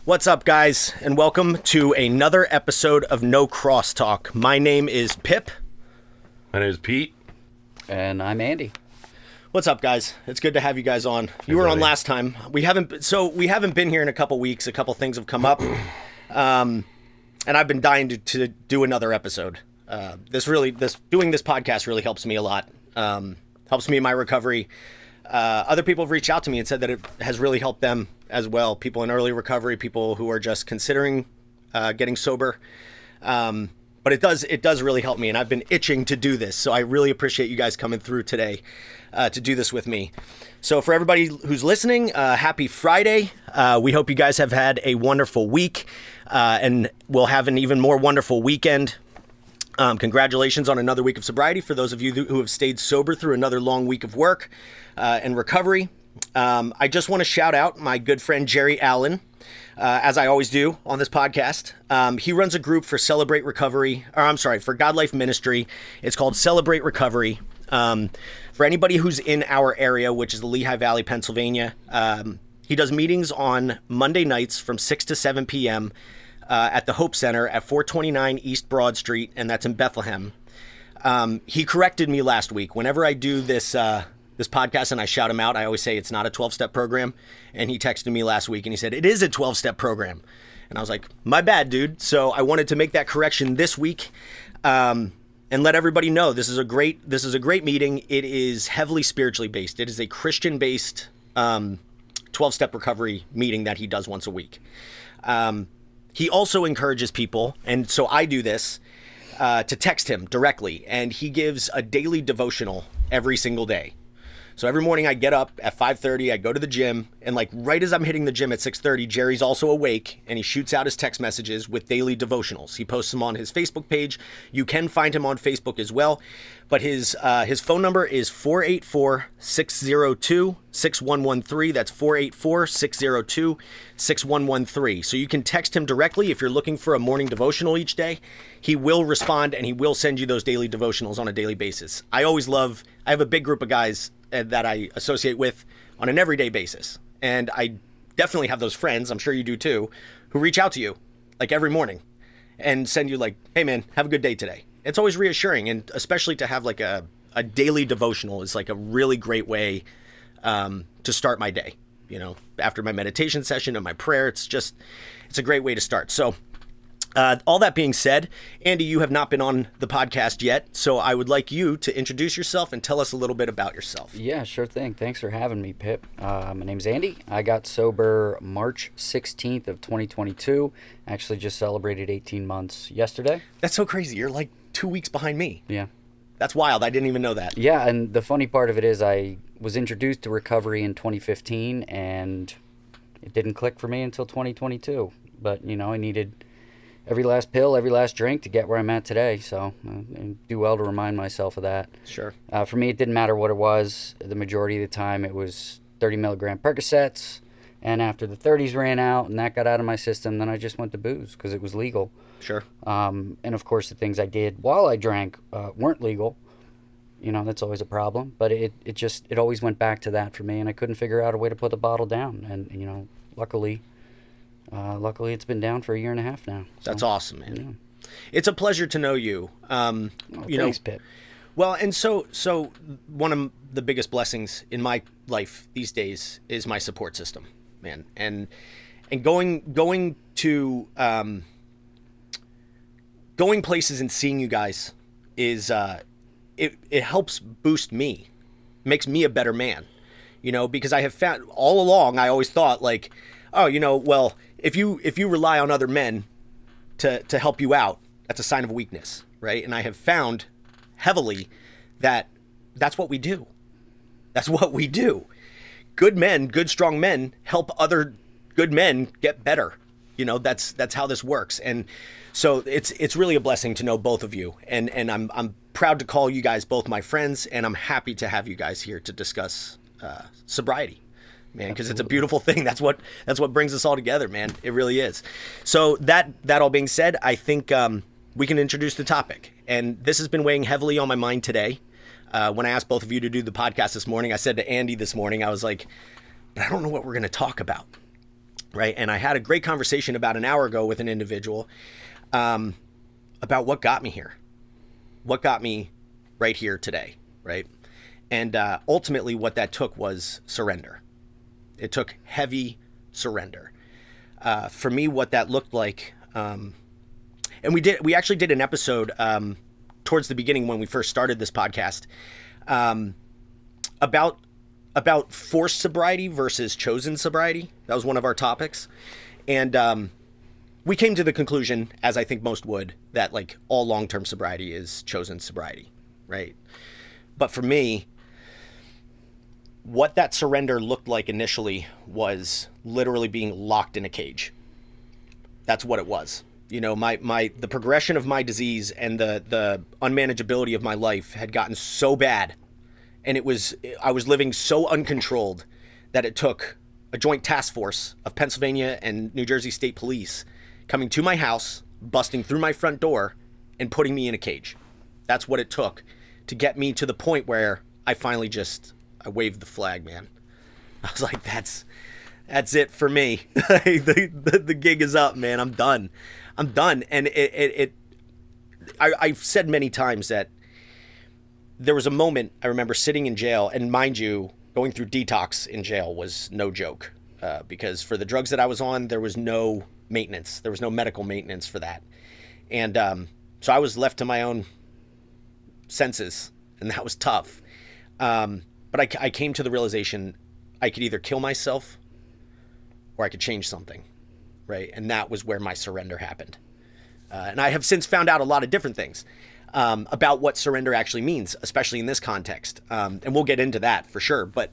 What's up, guys, and welcome to another episode of No Crosstalk. My name is Pip. My name is Pete. And I'm Andy. What's up, guys? It's good to have you guys on. You were on last time. We haven't been here in a couple weeks. A couple things have come up, and I've been dying to do another episode. Doing this podcast really helps me a lot. Helps me in my recovery. Other people have reached out to me and said that it has really helped them as well. People in early recovery, people who are just considering getting sober. But it does really help me, and I've been itching to do this. So I really appreciate you guys coming through today to do this with me. So for everybody who's listening, happy Friday. We hope you guys have had a wonderful week, and we'll have an even more wonderful weekend. Congratulations on another week of sobriety for those of you who have stayed sober through another long week of work and recovery. I just want to shout out my good friend Jerry Allen, as I always do on this podcast. He runs a group for for God Life Ministry. It's called Celebrate Recovery. For anybody who's in our area, which is the Lehigh Valley, Pennsylvania, he does meetings on Monday nights from 6 to 7 p.m. At the Hope Center at 429 East Broad Street, and that's in Bethlehem. He corrected me last week. Whenever I do this podcast and I shout him out, I always say it's not a 12-step program. And he texted me last week and he said, it is a 12-step program. And I was like, my bad, dude. So I wanted to make that correction this week and let everybody know this is a great meeting. It is heavily spiritually based. It is a Christian-based 12-step recovery meeting that he does once a week. He also encourages people, and so I do this, to text him directly, and he gives a daily devotional every single day. So every morning I get up at 5:30, I go to the gym, and like right as I'm hitting the gym at 6:30, Jerry's also awake, and he shoots out his text messages with daily devotionals. He posts them on his Facebook page. You can find him on Facebook as well, but his phone number is 484-602-6113. That's 484-602-6113. So you can text him directly if you're looking for a morning devotional each day. He will respond, and he will send you those daily devotionals on a daily basis. I have a big group of guys that I associate with on an everyday basis. And I definitely have those friends, I'm sure you do too, who reach out to you like every morning and send you like, hey man, have a good day today. It's always reassuring, and especially to have like a daily devotional is like a really great way to start my day. You know, after my meditation session and my prayer, it's a great way to start. So all that being said, Andy, you have not been on the podcast yet, so I would like you to introduce yourself and tell us a little bit about yourself. Yeah, sure thing. Thanks for having me, Pip. My name's Andy. I got sober March 16th of 2022. Actually just celebrated 18 months yesterday. That's so crazy. You're like 2 weeks behind me. Yeah. That's wild. I didn't even know that. Yeah, and the funny part of it is I was introduced to recovery in 2015, and it didn't click for me until 2022. But, you know, I needed every last pill, every last drink to get where I'm at today. So I do well to remind myself of that. Sure. For me, it didn't matter what it was. The majority of the time, it was 30 milligram Percocets. And after the 30s ran out and that got out of my system, then I just went to booze because it was legal. Sure. And of course, the things I did while I drank weren't legal. You know, that's always a problem. But it always went back to that for me. And I couldn't figure out a way to put the bottle down. And, you know, luckily it's been down for a year and a half now. So, that's awesome, man. Yeah. It's a pleasure to know you. Thanks, Pip. Well, and so one of the biggest blessings in my life these days is my support system, man. And going to going places and seeing you guys is it helps boost me, makes me a better man. You know, because I have found all along, I always thought like, oh, you know, well, if you rely on other men to help you out, that's a sign of weakness, right? And I have found heavily that that's what we do. That's what we do. Good men, good strong men help other good men get better. You know, that's how this works. And so it's really a blessing to know both of you. And I'm proud to call you guys both my friends, and I'm happy to have you guys here to discuss sobriety. Man, because it's a beautiful thing. That's what brings us all together, man. It really is. So that all being said, I think we can introduce the topic. And this has been weighing heavily on my mind today. When I asked both of you to do the podcast this morning, I said to Andy this morning, I was like, but I don't know what we're going to talk about. right? And I had a great conversation about an hour ago with an individual about what got me here, what got me right here today, right? And ultimately what that took was surrender. It took heavy surrender. For me, what that looked like, and we actually did an episode towards the beginning when we first started this podcast about forced sobriety versus chosen sobriety. That was one of our topics. And we came to the conclusion, as I think most would, that like all long-term sobriety is chosen sobriety, right? But for me, what that surrender looked like initially was literally being locked in a cage. That's what it was. You know, the progression of my disease and the unmanageability of my life had gotten so bad, and I was living so uncontrolled that it took a joint task force of Pennsylvania and New Jersey State Police coming to my house, busting through my front door, and putting me in a cage. That's what it took to get me to the point where I finally I waved the flag, man. I was like, that's it for me. the gig is up, man. I'm done. And I've said many times that there was a moment I remember sitting in jail, and mind you, going through detox in jail was no joke, because for the drugs that I was on, there was no maintenance. There was no medical maintenance for that. And so I was left to my own senses, and that was tough. But I came to the realization I could either kill myself or I could change something, right? And that was where my surrender happened. And I have since found out a lot of different things about what surrender actually means, especially in this context. And we'll get into that for sure. But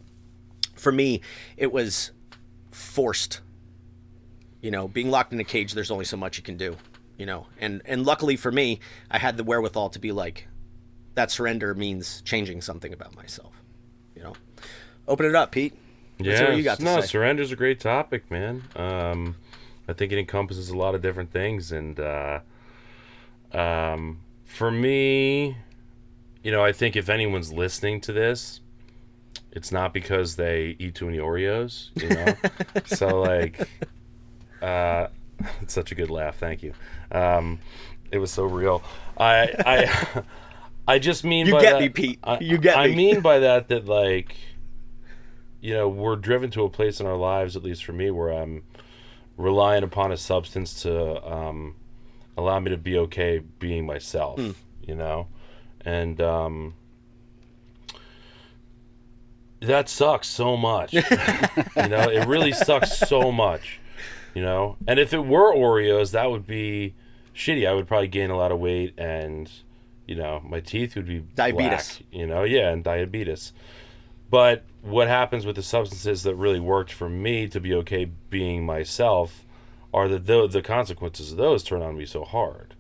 for me, it was forced. You know, being locked in a cage, there's only so much you can do, you know. And luckily for me, I had the wherewithal to be like, that surrender means changing something about myself, you know. Open it up, Pete. Let's see what you got to say. Surrender's a great topic, man. I think it encompasses a lot of different things, and for me, you know, I think if anyone's listening to this, it's not because they eat too many Oreos, you know. So like, it's such a good laugh. Thank you. It was so real. I just mean you by get that, me, Pete. You get me. I mean by that like, you know, we're driven to a place in our lives, at least for me, where I'm relying upon a substance to allow me to be okay being myself, you know? And that sucks so much. You know, it really sucks so much, you know? And if it were Oreos, that would be shitty. I would probably gain a lot of weight, and, you know, my teeth would be diabetes. Black, you know? Yeah, and diabetes. But what happens with the substances that really worked for me to be okay being myself are that the consequences of those turn on me so hard.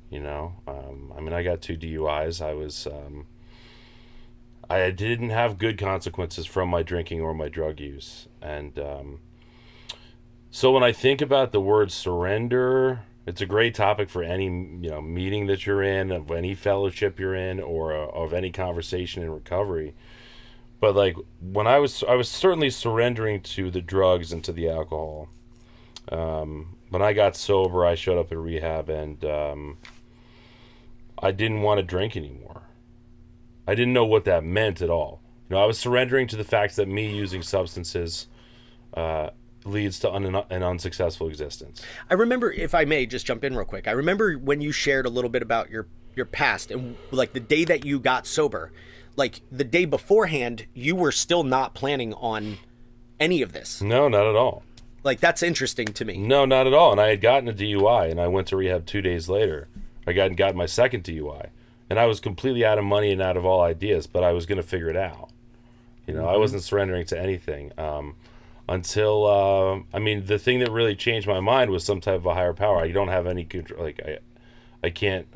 You know, I mean, I got 2 DUIs. I didn't have good consequences from my drinking or my drug use. And so when I think about the word surrender, it's a great topic for any, you know, meeting that you're in, of any fellowship you're in, or of any conversation in recovery. But like when I was certainly surrendering to the drugs and to the alcohol. When I got sober, I showed up at rehab, and I didn't want to drink anymore. I didn't know what that meant at all. You know, I was surrendering to the fact that me using substances leads to an unsuccessful existence. I remember, if I may just jump in real quick, I remember when you shared a little bit about your past, and like the day that you got sober, like the day beforehand, you were still not planning on any of this. No, not at all. Like, that's interesting to me. No, not at all. And I had gotten a DUI, and I went to rehab 2 days later. I got my second DUI. And I was completely out of money and out of all ideas, but I was going to figure it out. You know, I wasn't surrendering to anything until, I mean, the thing that really changed my mind was some type of a higher power. I don't have any control. Like, I can't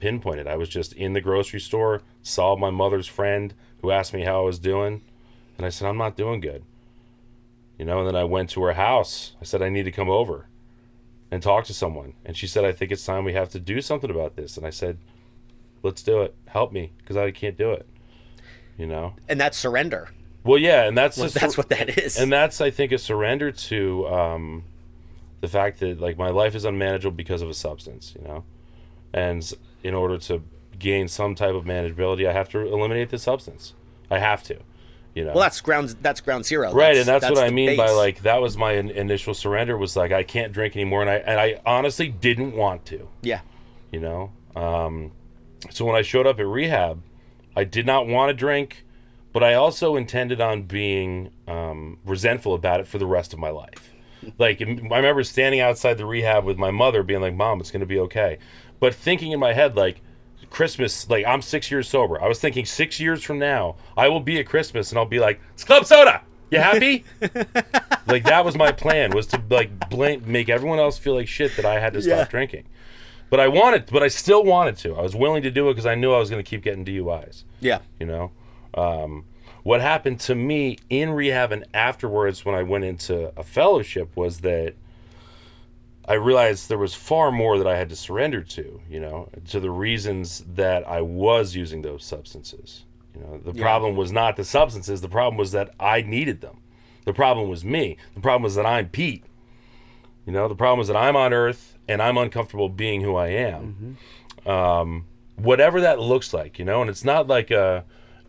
pinpoint it. I was just in the grocery store, saw my mother's friend who asked me how I was doing, and I said, I'm not doing good. You know, and then I went to her house. I said, I need to come over and talk to someone. And she said, I think it's time we have to do something about this. And I said, let's do it. Help me, because I can't do it. You know? And that's surrender. Well, yeah, and that's what that is. And that's, I think, a surrender to the fact that like my life is unmanageable because of a substance, and in order to gain some type of manageability, I have to eliminate the substance. I have to, Well, that's ground zero. Right, and that's what I the mean base. by like that was my initial surrender, was like I can't drink anymore, and I honestly didn't want to. Yeah. So when I showed up at rehab, I did not want to drink, but I also intended on being resentful about it for the rest of my life. Like, I remember standing outside the rehab with my mother being like, Mom, it's going to be okay. But thinking in my head, like, Christmas, like, I'm 6 years sober. I was thinking 6 years from now, I will be at Christmas and I'll be like, it's club soda. You happy? Like, that was my plan, was to, like, make everyone else feel like shit that I had to stop drinking. But I still wanted to. I was willing to do it because I knew I was going to keep getting DUIs. Yeah. What happened to me in rehab and afterwards when I went into a fellowship was that I realized there was far more that I had to surrender to, to the reasons that I was using those substances. The problem was not the substances. The problem was that I needed them. The problem was me. The problem was that I'm Pete. The problem was that I'm on Earth and I'm uncomfortable being who I am. Mm-hmm. Whatever that looks like, and it's not like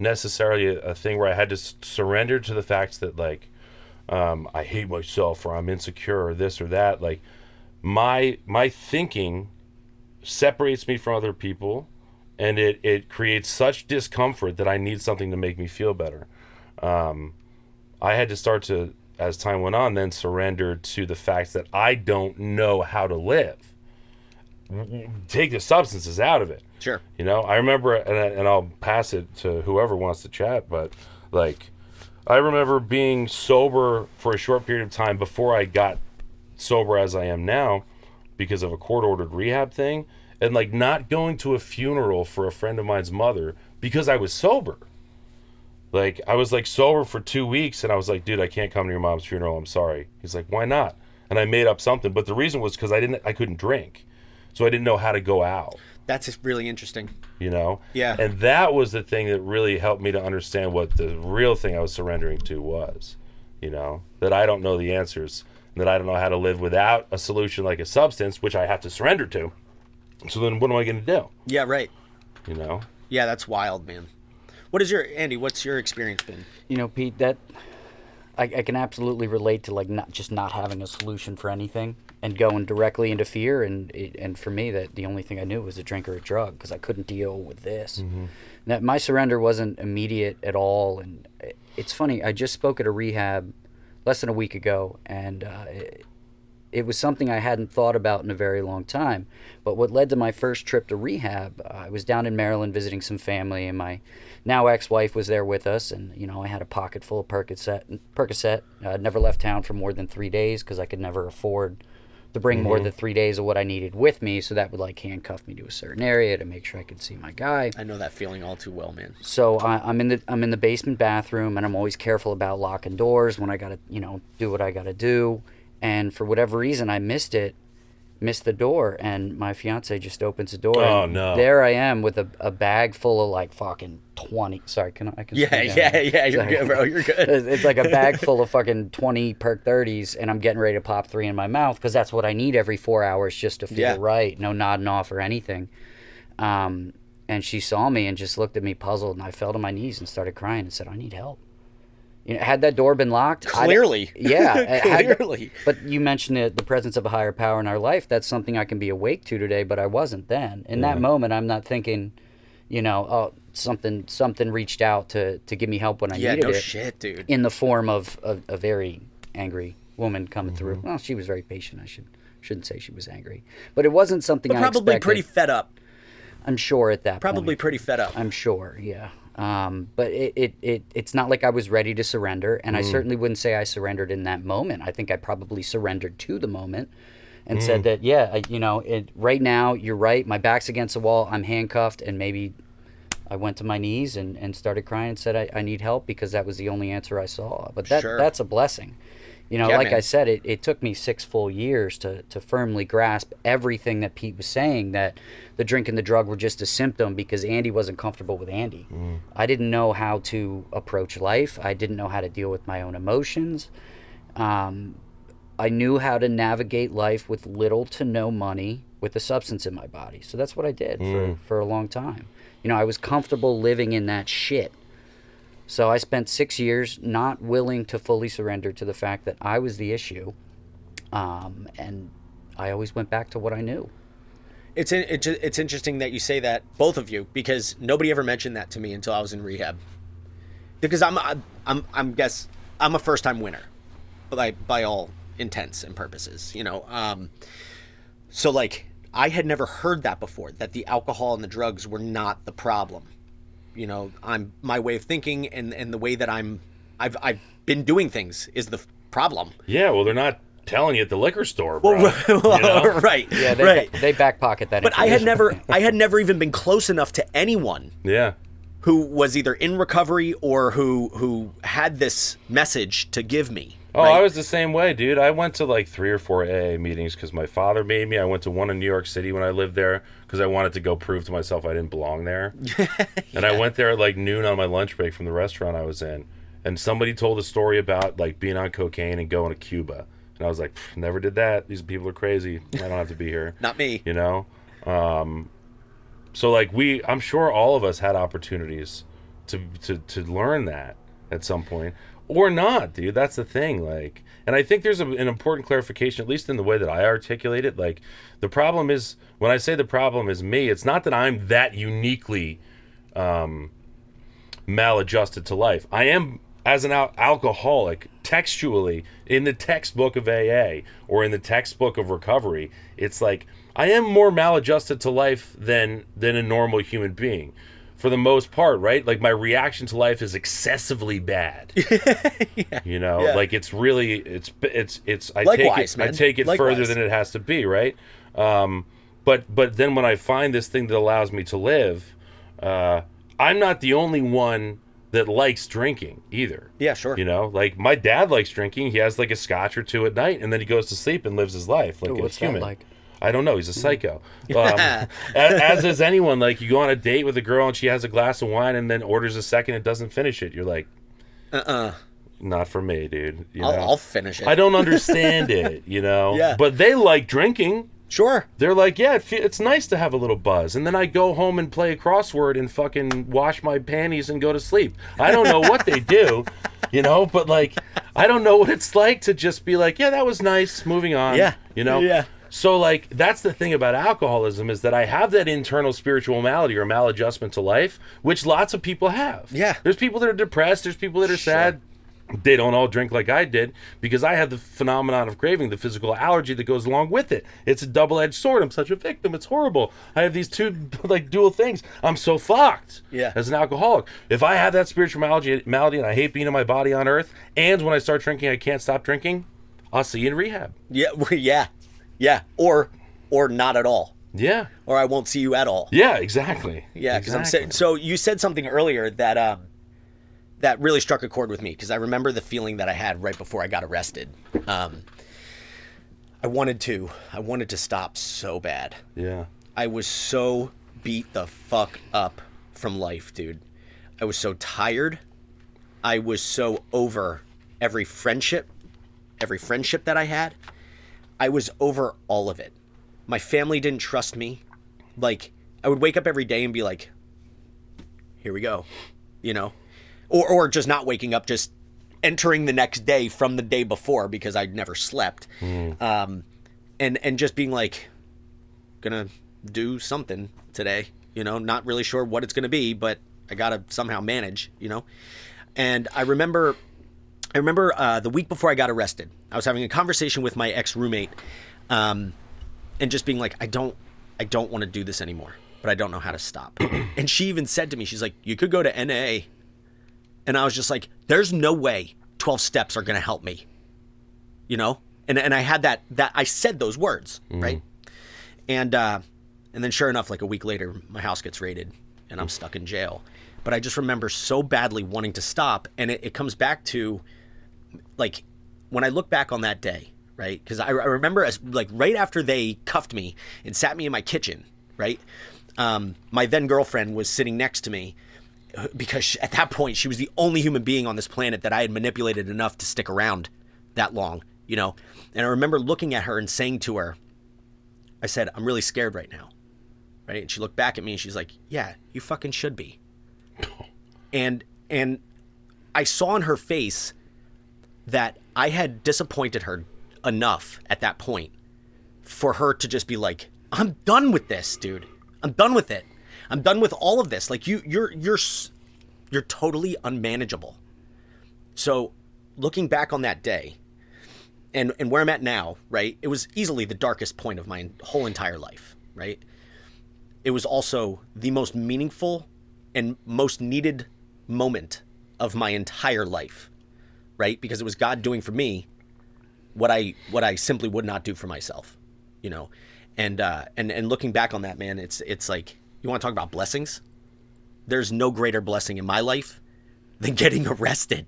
necessarily a thing where I had to surrender to the fact that like I hate myself or I'm insecure or this or that. Like my thinking separates me from other people, and it creates such discomfort that I need something to make me feel better. I had to start to, as time went on, then surrender to the fact that I don't know how to live. Take the substances out of it. Sure. I remember, and I'll pass it to whoever wants to chat, but like, I remember being sober for a short period of time before I got sober as I am now because of a court-ordered rehab thing, and like not going to a funeral for a friend of mine's mother because I was sober. Like, I was like sober for 2 weeks, and I was like, dude, I can't come to your mom's funeral. I'm sorry. He's like, why not? And I made up something, but the reason was because I couldn't drink, so I didn't know how to go out. That's really interesting. Yeah. And that was the thing that really helped me to understand what the real thing I was surrendering to was. That I don't know the answers, and that I don't know how to live without a solution like a substance, which I have to surrender to. So then, what am I going to do? Yeah, right. Yeah, that's wild, man. Andy, what's your experience been? Pete, that I can absolutely relate to like not having a solution for anything and going directly into fear. And for me, that the only thing I knew was a drink or a drug because I couldn't deal with this. Mm-hmm. That my surrender wasn't immediate at all. And it's funny, I just spoke at a rehab less than a week ago, and it was something I hadn't thought about in a very long time. But what led to my first trip to rehab, I was down in Maryland visiting some family, and my now ex-wife was there with us, and I had a pocket full of Percocet. Never left town for more than 3 days because I could never afford to bring more than 3 days of what I needed with me, so that would like handcuff me to a certain area to make sure I could see my guy. I know that feeling all too well, man. So I'm in the basement bathroom, and I'm always careful about locking doors when I gotta do what I gotta do. And for whatever reason, I missed the door, and my fiance just opens the door. Oh, and no. There I am with a bag full of like fucking 20. Sorry, I can Yeah, you're good, bro. You're good. It's like a bag full of fucking 20 Perk 30s, and I'm getting ready to pop 3 in my mouth because that's what I need every 4 hours just to feel right. No nodding off or anything. And she saw me and just looked at me puzzled, and I fell to my knees and started crying and said, I need help. Had that door been locked? Clearly. Clearly. But you mentioned the presence of a higher power in our life. That's something I can be awake to today, but I wasn't then. In that moment, I'm not thinking, oh, something reached out to give me help when I needed it. Yeah, no shit, dude. In the form of a very angry woman coming through. Well, she was very patient. I shouldn't say she was angry. But it wasn't something I expected. Probably pretty fed up. I'm sure at that point. Probably pretty fed up. I'm sure, yeah. But it's not like I was ready to surrender, and I certainly wouldn't say I surrendered in that moment. I think I probably surrendered to the moment and said that, right now, you're right, my back's against the wall, I'm handcuffed, and maybe I went to my knees and started crying and said I need help because that was the only answer I saw. But that's a blessing. Like man. I said, it took me 6 full years to firmly grasp everything that Pete was saying, that the drink and the drug were just a symptom because Andy wasn't comfortable with Andy. I didn't know how to approach life. I didn't know how to deal with my own emotions. I knew how to navigate life with little to no money with a substance in my body. So that's what I did for a long time. You know, I was comfortable living in that shit. So I spent 6 years not willing to fully surrender to the fact that I was the issue. And I always went back to what I knew. It's interesting that you say that, both of you, because nobody ever mentioned that to me until I was in rehab. Because I'm a first time winner, by all intents and purposes, you know. So like I had never heard that before, that the alcohol and the drugs were not the problem. You know, my way of thinking and the way that I've been doing things is the problem. Yeah, well, they're not telling you at the liquor store, bro. Well, you know? right. Yeah, they back pocket that. But I had never even been close enough to anyone. Yeah. Who was either in recovery or who had this message to give me. Oh, right? I was the same way, dude. I went to like 3 or 4 AA meetings because my father made me. I went to one in New York City when I lived there because I wanted to go prove to myself I didn't belong there. And I went there at like noon on my lunch break from the restaurant I was in. And somebody told a story about like being on cocaine and going to Cuba. And I was like, never did that. These people are crazy. I don't have to be here. Not me. You know? So like I'm sure all of us had opportunities to learn that at some point. Or not, dude. That's the thing. Like, and I think there's an important clarification, at least in the way that I articulate it. Like, the problem is, when I say the problem is me, it's not that I'm that uniquely maladjusted to life. I am, as an alcoholic, textually, in the textbook of AA or in the textbook of recovery, it's like, I am more maladjusted to life than a normal human being. For the most part, right? Like, my reaction to life is excessively bad. Yeah. You know, Yeah. like it's really, I Likewise, I man. take it Likewise. further than it has to be, right? But then when I find this thing that allows me to live, I'm not the only one that likes drinking either. Yeah, sure. You know, like my dad likes drinking. He has like a scotch or two at night, and then he goes to sleep and lives his life like Ooh, a what's that human. like? I don't know. He's a psycho. As is anyone. Like, you go on a date with a girl and she has a glass of wine and then orders a second and doesn't finish it. You're like, not for me, dude. You know? I'll finish it. I don't understand it, you know? Yeah. But they like drinking. Sure. They're like, yeah, it's nice to have a little buzz. And then I go home and play a crossword and fucking wash my panties and go to sleep. I don't know what they do, you know? But, like, I don't know what it's like to just be like, yeah, that was nice, moving on. Yeah. You know? Yeah. So, like, that's the thing about alcoholism, is that I have that internal spiritual malady or maladjustment to life, which lots of people have. Yeah. There's people that are depressed. There's people that are sad. They don't all drink like I did because I have the phenomenon of craving, the physical allergy that goes along with it. It's a double-edged sword. I'm such a victim. It's horrible. I have these two, like, dual things. I'm so fucked as an alcoholic. If I have that spiritual malady and I hate being in my body on earth, and when I start drinking, I can't stop drinking, I'll see you in rehab. Yeah. Yeah. Yeah. Or not at all. Yeah. Or I won't see you at all. Yeah, exactly. Yeah. Because exactly. so you said something earlier that that really struck a chord with me, because I remember the feeling that I had right before I got arrested. I wanted to stop so bad. Yeah. I was so beat the fuck up from life, dude. I was so tired. I was so over every friendship that I had. I was over all of it. My family didn't trust me. Like, I would wake up every day and be like, here we go, you know? Or just not waking up, just entering the next day from the day before because I'd never slept. And just being like, gonna do something today, you know, not really sure what it's gonna be, but I gotta somehow manage, you know? And I remember the week before I got arrested, I was having a conversation with my ex-roommate, and just being like, I don't want to do this anymore, but I don't know how to stop. And she even said to me, she's like, you could go to NA. And I was just like, there's no way 12 steps are going to help me, you know? And I had that I said those words, right? And then sure enough, like a week later, my house gets raided and I'm stuck in jail. But I just remember so badly wanting to stop. And it comes back to, like, when I look back on that day, right? Because I remember, as like, right after they cuffed me and sat me in my kitchen, right? My then girlfriend was sitting next to me, because at that point she was the only human being on this planet that I had manipulated enough to stick around that long you know? And I remember looking at her and saying to her, I said, I'm really scared right now. Right? And she looked back at me and she's like, yeah, you fucking should be. And I saw in her face that I had disappointed her enough at that point for her to just be like, I'm done with this, dude. I'm done with it. I'm done with all of this. Like you're totally unmanageable. So looking back on that day and where I'm at now, right? It was easily the darkest point of my whole entire life, right? It was also the most meaningful and most needed moment of my entire life, right? Because it was God doing for me what I simply would not do for myself, you know? And looking back on that, man, it's like, you want to talk about blessings? There's no greater blessing in my life than getting arrested.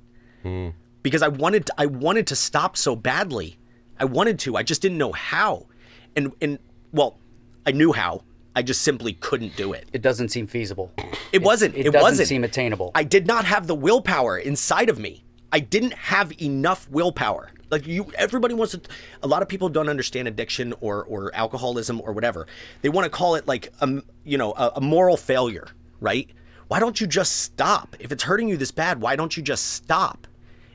Because I wanted to stop so badly. I wanted to. I just didn't know how. And well, I knew how. I just simply couldn't do it. It doesn't seem feasible. It wasn't. It doesn't seem attainable. I did not have the willpower inside of me. I didn't have enough willpower. Like everybody wants to. A lot of people don't understand addiction or alcoholism or whatever. They want to call it like a moral failure, right? Why don't you just stop? If it's hurting you this bad, why don't you just stop?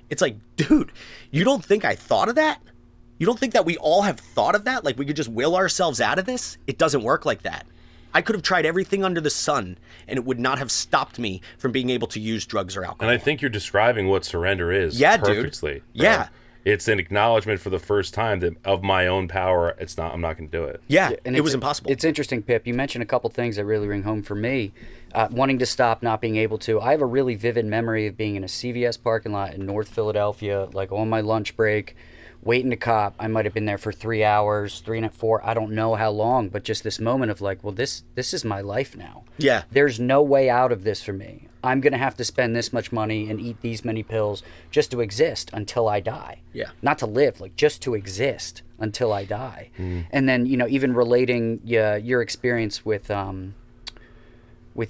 It's like, dude, you don't think I thought of that? You don't think that we all have thought of that? Like we could just will ourselves out of this? It doesn't work like that. I could have tried everything under the sun and it would not have stopped me from being able to use drugs or alcohol. And I think you're describing what surrender is perfectly. Dude. Yeah. It's an acknowledgement for the first time that of my own power, I'm not going to do it. Yeah, and it was impossible. It's interesting, Pip. You mentioned a couple things that really ring home for me. Wanting to stop, not being able to. I have a really vivid memory of being in a CVS parking lot in North Philadelphia, like on my lunch break, waiting to cop. I might have been there for 3 hours, 3 and 4. I don't know how long, but just this moment of like, well, this is my life now. Yeah. There's no way out of this for me. I'm going to have to spend this much money and eat these many pills just to exist until I die. Yeah. Not to live, like just to exist until I die. And then, even relating your experience with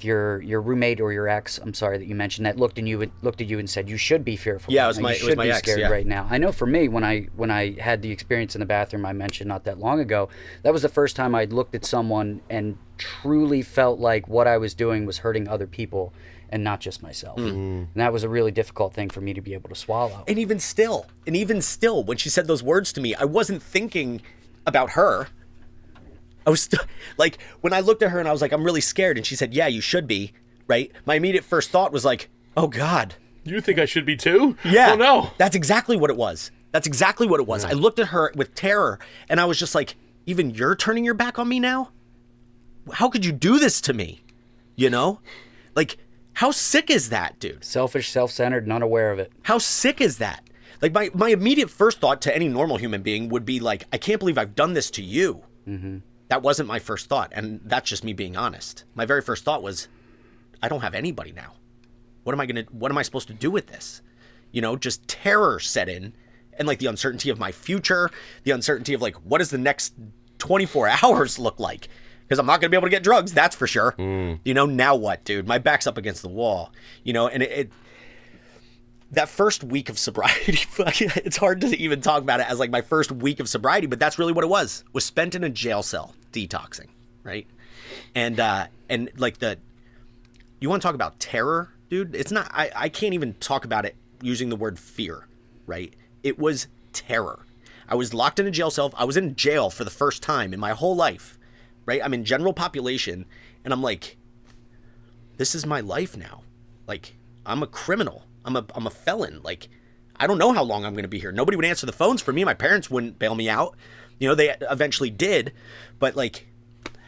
your roommate or your ex, I'm sorry that you mentioned, that looked at you and said, you should be fearful. Yeah, it was you should my be ex, scared yeah. right now. I know for me, when I had the experience in the bathroom I mentioned not that long ago, that was the first time I'd looked at someone and truly felt like what I was doing was hurting other people and not just myself. And that was a really difficult thing for me to be able to swallow. And even still, when she said those words to me, I wasn't thinking about her. I was still, like, when I looked at her and I was like, I'm really scared. And she said, yeah, you should be, right? My immediate first thought was like, oh, God. You think I should be too? Yeah. Oh, no. That's exactly what it was. I looked at her with terror and I was just like, even you're turning your back on me now? How could you do this to me? You know? Like, how sick is that, dude? Selfish, self-centered, not aware of it. How sick is that? Like, my immediate first thought to any normal human being would be like, I can't believe I've done this to you. That wasn't my first thought, and that's just me being honest. My very first thought was, I don't have anybody now. What am I supposed to do with this? Just terror set in, and like the uncertainty of my future, the uncertainty of like, what does the next 24 hours look like? Because I'm not going to be able to get drugs, that's for sure. Now what, dude? My back's up against the wall. And it that first week of sobriety, it's hard to even talk about it as like my first week of sobriety, but that's really what it was spent in a jail cell detoxing, right? And like you want to talk about terror, dude? It's not, I can't even talk about it using the word fear, right? It was terror. I was locked in a jail cell. I was in jail for the first time in my whole life, right? I'm in general population and I'm like, this is my life now. Like, I'm a criminal. I'm a felon. Like, I don't know how long I'm going to be here. Nobody would answer the phones for me. My parents wouldn't bail me out. They eventually did. But like,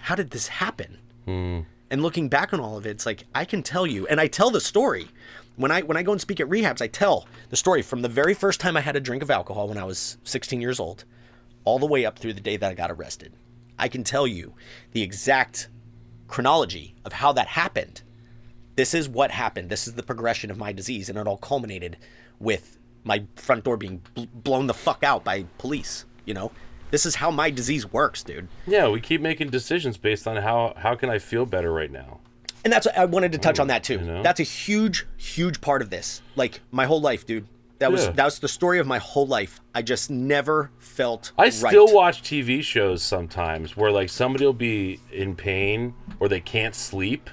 how did this happen? And looking back on all of it, it's like, I can tell you, and I tell the story. When I go and speak at rehabs, I tell the story from the very first time I had a drink of alcohol when I was 16 years old, all the way up through the day that I got arrested. I can tell you the exact chronology of how that happened. This is what happened. This is the progression of my disease. And it all culminated with my front door being blown the fuck out by police. This is how my disease works, dude. Yeah, we keep making decisions based on how can I feel better right now. And that's, I wanted to touch on that too. That's a huge, huge part of this. Like, my whole life, dude, That was the story of my whole life. I just never felt I right. still watch TV shows sometimes where like somebody will be in pain or they can't sleep.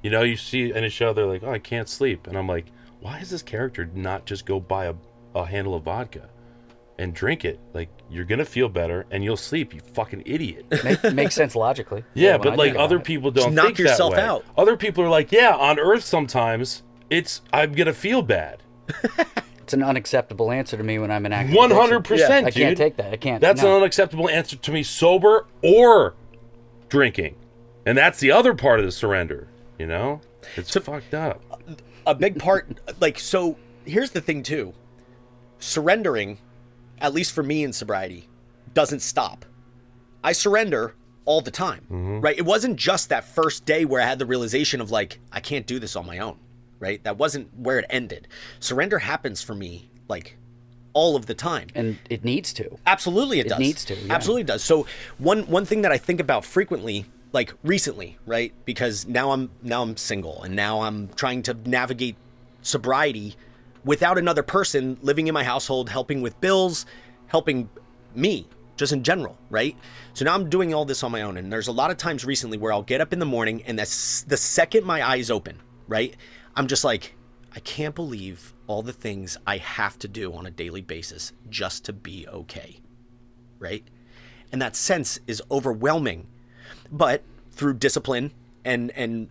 You know, you see in a show they're like, "Oh, I can't sleep," and I'm like, "Why does this character not just go buy a handle of vodka and drink it? Like, you're gonna feel better and you'll sleep. You fucking idiot." Makes sense logically. Yeah, when but I like think about other it. people don't Just knock think yourself that way. out. Other people are like, "Yeah, on Earth sometimes I'm gonna feel bad." It's an unacceptable answer to me when I'm in active 100%, I dude. can't take that. I can't. That's no. an unacceptable answer to me, sober or drinking, and that's the other part of the surrender. You know, it's fucked up. A big part, like, so here's the thing too. Surrendering, at least for me in sobriety, doesn't stop. I surrender all the time, right? It wasn't just that first day where I had the realization of like, I can't do this on my own, right? That wasn't where it ended. Surrender happens for me like all of the time. And it needs to. Absolutely it does. It needs to, yeah. Absolutely does. So one thing that I think about frequently, like recently, right? Because now I'm single and now I'm trying to navigate sobriety without another person living in my household, helping with bills, helping me just in general, right? So now I'm doing all this on my own. And there's a lot of times recently where I'll get up in the morning and the second my eyes open, right? I'm just like, I can't believe all the things I have to do on a daily basis just to be okay, right? And that sense is overwhelming. But through discipline and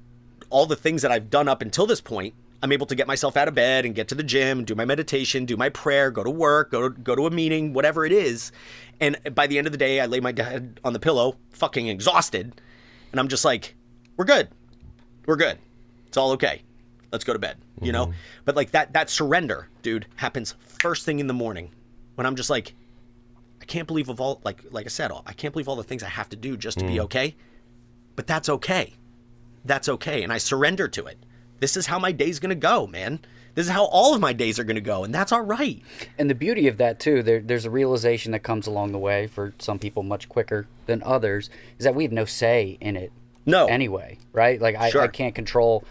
all the things that I've done up until this point, I'm able to get myself out of bed and get to the gym, do my meditation, do my prayer, go to work, go to a meeting, whatever it is. And by the end of the day, I lay my head on the pillow, fucking exhausted. And I'm just like, we're good. We're good. It's all okay. Let's go to bed, you know? But like that surrender, dude, happens first thing in the morning when I'm just like, I can't believe of all, like I said, I can't believe all the things I have to do just to be okay. But that's okay. That's okay. And I surrender to it. This is how my day's going to go, man. This is how all of my days are going to go. And that's all right. And the beauty of that, too, there's a realization that comes along the way for some people much quicker than others, is that we have no say in it. No. Anyway, right? Like, Sure. I can't control,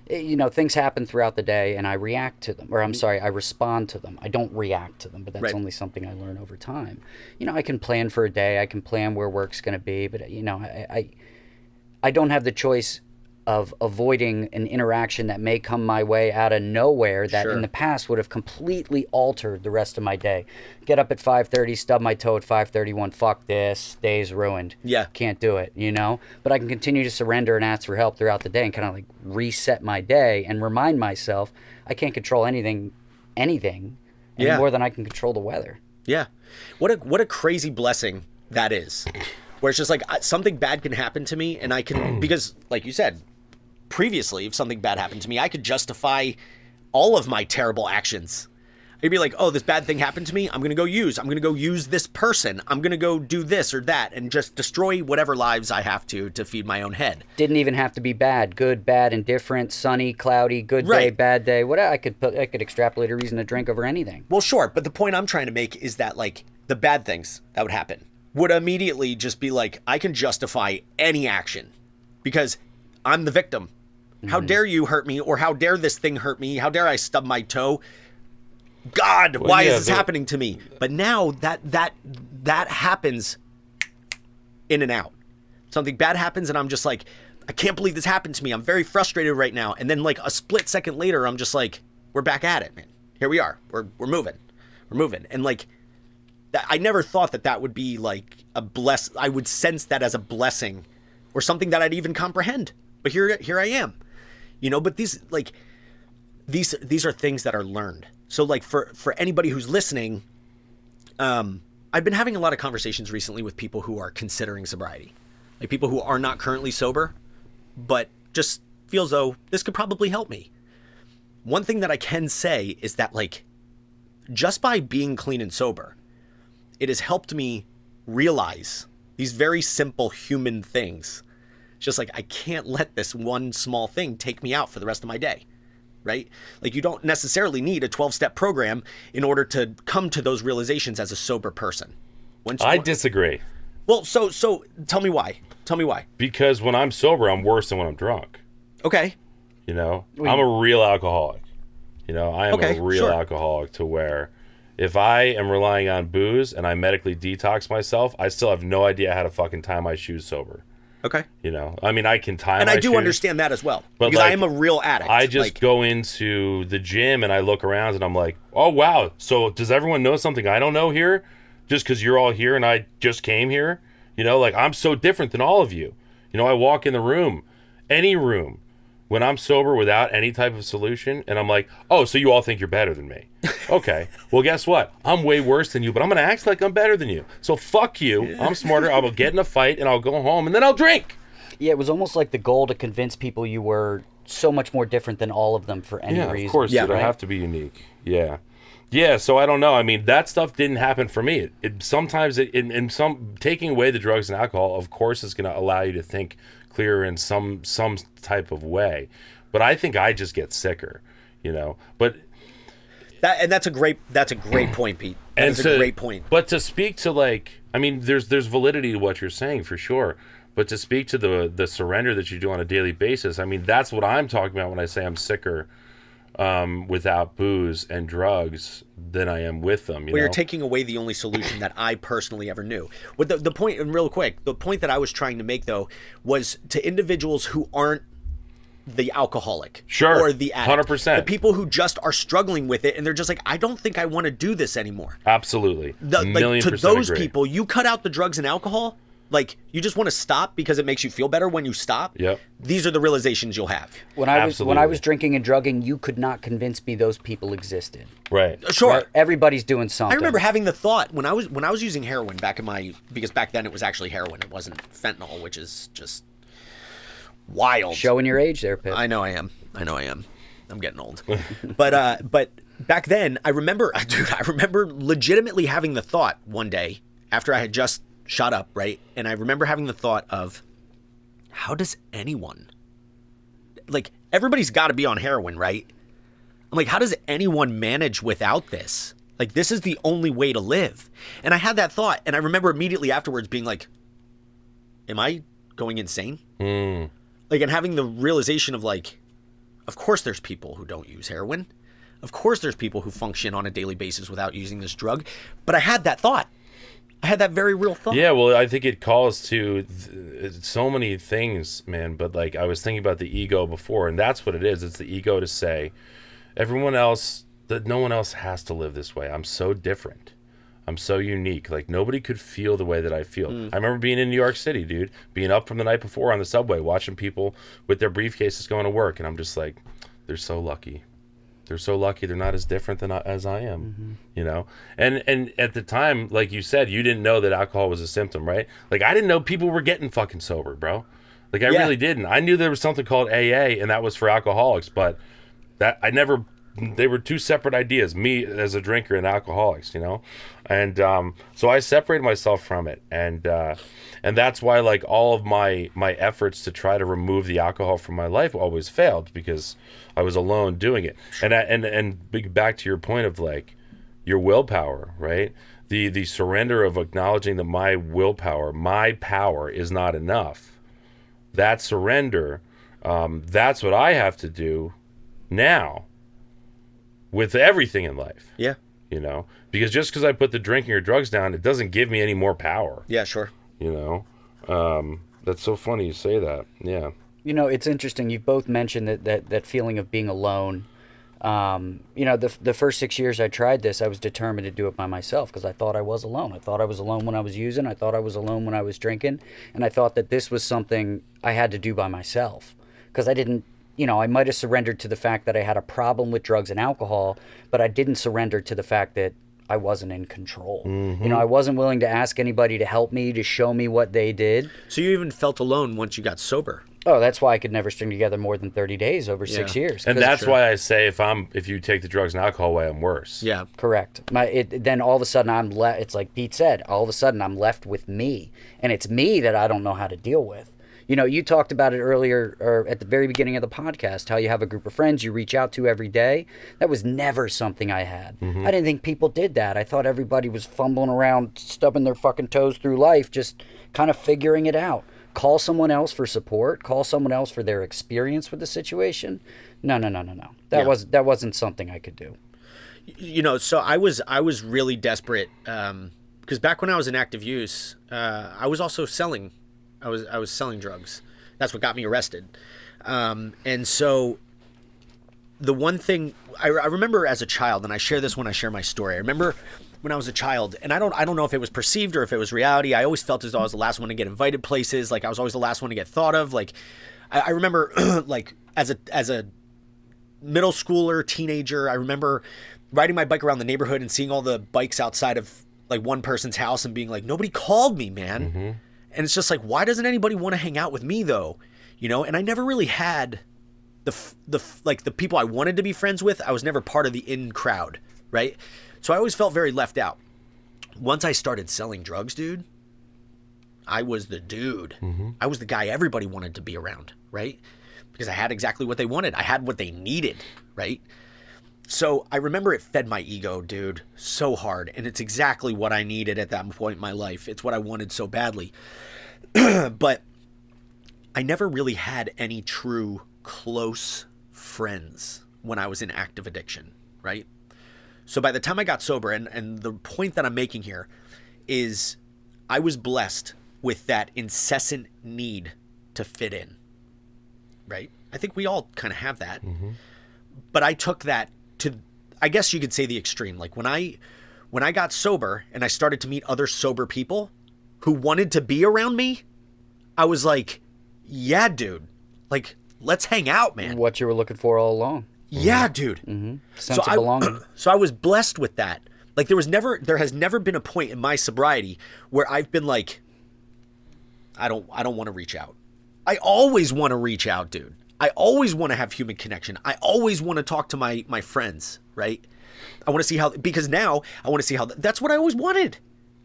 you know, things happen throughout the day and I react to them. Or I'm sorry, I respond to them. I don't react to them, but that's Right. only something I learn over time. You know, I can plan for a day. I can plan where work's going to be. But, you know, I don't have the choice of avoiding an interaction that may come my way out of nowhere that Sure. in the past would have completely altered the rest of my day. Get up at 5:30, stub my toe at 5:31, fuck this, day's ruined. Yeah. Can't do it, you know? But I can continue to surrender and ask for help throughout the day and kind of like reset my day and remind myself I can't control anything any Yeah. more than I can control the weather. Yeah. What a crazy blessing that is. Where it's just like something bad can happen to me and I can, because like you said, previously, if something bad happened to me, I could justify all of my terrible actions. I'd be like, oh, this bad thing happened to me. I'm going to go use this person. I'm going to go do this or that and just destroy whatever lives I have to feed my own head. Didn't even have to be bad. Good, bad, indifferent, sunny, cloudy, good day, Right. bad day. Whatever. I could extrapolate a reason to drink over anything. Well, sure. But the point I'm trying to make is that like the bad things that would happen would immediately just be like, I can justify any action because I'm the victim. How dare you hurt me, or how dare this thing hurt me? How dare I stub my toe? God, why is this happening to me? But now that happens in and out. Something bad happens and I'm just like, I can't believe this happened to me. I'm very frustrated right now. And then like a split second later, I'm just like, we're back at it, man. Here we are. We're moving. We're moving. And like, I never thought that would be like I would sense that as a blessing or something that I'd even comprehend. But here I am. You know, but these are things that are learned. So like for anybody who's listening, I've been having a lot of conversations recently with people who are considering sobriety. Like people who are not currently sober, but just feel as though this could probably help me. One thing that I can say is that like, just by being clean and sober, it has helped me realize these very simple human things. Just like, I can't let this one small thing take me out for the rest of my day, right? Like you don't necessarily need a 12-step program in order to come to those realizations as a sober person. I disagree. Well, so tell me why. Tell me why. Because when I'm sober, I'm worse than when I'm drunk. Okay. You know, I'm a real alcoholic. You know, I am Okay, a real sure. alcoholic to where if I am relying on booze and I medically detox myself, I still have no idea how to fucking tie my shoes sober. Okay. You know, I mean, I can tie And my I do shoes, understand that as well. but Because I like, am a real addict. I just Like, go into the gym and I look around and I'm like, oh, wow. So does everyone know something I don't know here? Just because you're all here and I just came here? You know, like, I'm so different than all of you. You know, I walk in the room, any room, when I'm sober without any type of solution, and I'm like, oh, so you all think you're better than me. Okay. Well, guess what? I'm way worse than you, but I'm going to act like I'm better than you. So fuck you. I'm smarter. I will get in a fight, and I'll go home, and then I'll drink. Yeah, it was almost like the goal to convince people you were so much more different than all of them for any reason. Of course. Yeah, Dude, I have to be unique. Yeah. Yeah, so I don't know. I mean, that stuff didn't happen for me. Sometimes in some taking away the drugs and alcohol, of course, is going to allow you to think clearer in some type of way. But I think I just get sicker, you know. But that's a great point, Pete. That's a great point. But to speak to, like, I mean, there's validity to what you're saying for sure. But to speak to the surrender that you do on a daily basis, I mean, that's what I'm talking about when I say I'm sicker without booze and drugs than I am with them. You're taking away the only solution that I personally ever knew. With the point, and real quick, the point that I was trying to make though was to individuals who aren't the alcoholic, sure, or the addict, 100%, the people who just are struggling with it, and they're just like, I don't think I want to do this anymore. Absolutely, to those people, you cut out the drugs and alcohol. Like, you just want to stop because it makes you feel better when you stop. Yep. These are the realizations you'll have. When I was drinking and drugging, you could not convince me those people existed. Right. Sure. Right? Everybody's doing something. I remember having the thought when I was using heroin because back then it was actually heroin. It wasn't fentanyl, which is just wild. Showing your age there, Pip. I know I am. I'm getting old. But back then, I remember legitimately having the thought one day after I had just shot up, right? And I remember having the thought of, how does anyone, like, everybody's got to be on heroin, right? I'm like, how does anyone manage without this? Like, this is the only way to live. And I had that thought, and I remember immediately afterwards being like, am I going insane? Like, and having the realization of, like, of course there's people who don't use heroin. Of course there's people who function on a daily basis without using this drug. But I had that thought. I had that very real thought. Yeah, well, I think it calls to so many things, man. But, like, I was thinking about the ego before, and that's what it is. It's the ego to say, everyone else, that no one else has to live this way. I'm so different. I'm so unique. Like, nobody could feel the way that I feel. I remember being in New York City, dude, being up from the night before on the subway, watching people with their briefcases going to work, and I'm just like, they're so lucky. They're so lucky they're not as different as I am, you know? And at the time, like you said, you didn't know that alcohol was a symptom, right? Like, I didn't know people were getting fucking sober, bro. Like, I really didn't. I knew there was something called AA, and that was for alcoholics, but they were two separate ideas, me as a drinker and alcoholics, you know? And so I separated myself from it. And that's why, like, all of my efforts to try to remove the alcohol from my life always failed, because I was alone doing it. And back to your point of, like, your willpower, right? The surrender of acknowledging that my willpower, my power is not enough. That surrender, that's what I have to do now with everything in life. Yeah. You know, because just because I put the drinking or drugs down, it doesn't give me any more power. Yeah, sure. You know, that's so funny you say that. Yeah. You know, it's interesting. You've both mentioned that feeling of being alone. You know, the first 6 years I tried this, I was determined to do it by myself because I thought I was alone. I thought I was alone when I was using. I thought I was alone when I was drinking. And I thought that this was something I had to do by myself because I didn't, you know, I might have surrendered to the fact that I had a problem with drugs and alcohol, but I didn't surrender to the fact that I wasn't in control. You know, I wasn't willing to ask anybody to help me, to show me what they did. So you even felt alone once you got sober. Oh, that's why I could never string together more than 30 days over 6 years. And that's why I say if you take the drugs and alcohol away, I'm worse. Yeah. Correct. Then all of a sudden I'm left. It's like Pete said. All of a sudden I'm left with me, and it's me that I don't know how to deal with. You know, you talked about it earlier, or at the very beginning of the podcast, how you have a group of friends you reach out to every day. That was never something I had. I didn't think people did that. I thought everybody was fumbling around, stubbing their fucking toes through life, just kind of figuring it out. call someone else for support, call someone else for their experience with the situation. No. That wasn't something I could do. So I was really desperate because back when I was in active use, I was also selling. I was selling drugs. That's what got me arrested. And so the one thing I remember as a child, and I share this when I share my story. I remember when I was a child, and I don't know if it was perceived or if it was reality. I always felt as though I was the last one to get invited places. Like I was always the last one to get thought of. Like I remember like as a middle schooler, teenager, I remember riding my bike around the neighborhood and seeing all the bikes outside of like one person's house and being like, nobody called me, man. Mm-hmm. And it's just like, why doesn't anybody want to hang out with me though? And I never really had the people I wanted to be friends with. I was never part of the in crowd, right? So I always felt very left out. Once I started selling drugs, dude, I was the dude. Mm-hmm. I was the guy everybody wanted to be around, right? Because I had exactly what they wanted. I had what they needed, right? So I remember it fed my ego, dude, so hard. And it's exactly what I needed at that point in my life. It's what I wanted so badly. But I never really had any true close friends when I was in active addiction, right? So by the time I got sober, and the point that I'm making here is I was blessed with that incessant need to fit in, right? I think we all kind of have that. Mm-hmm. But I took that to, I guess you could say, the extreme. Like when I got sober and I started to meet other sober people who wanted to be around me, I was like, yeah, dude, like, let's hang out, man. What you were looking for all along. Yeah, dude. Mm-hmm. Sense of belonging. So I was blessed with that. Like there has never been a point in my sobriety where I've been like, I don't want to reach out. I always want to reach out, dude. I always want to have human connection. I always want to talk to my friends, right? I want to see because now I want to see that's what I always wanted.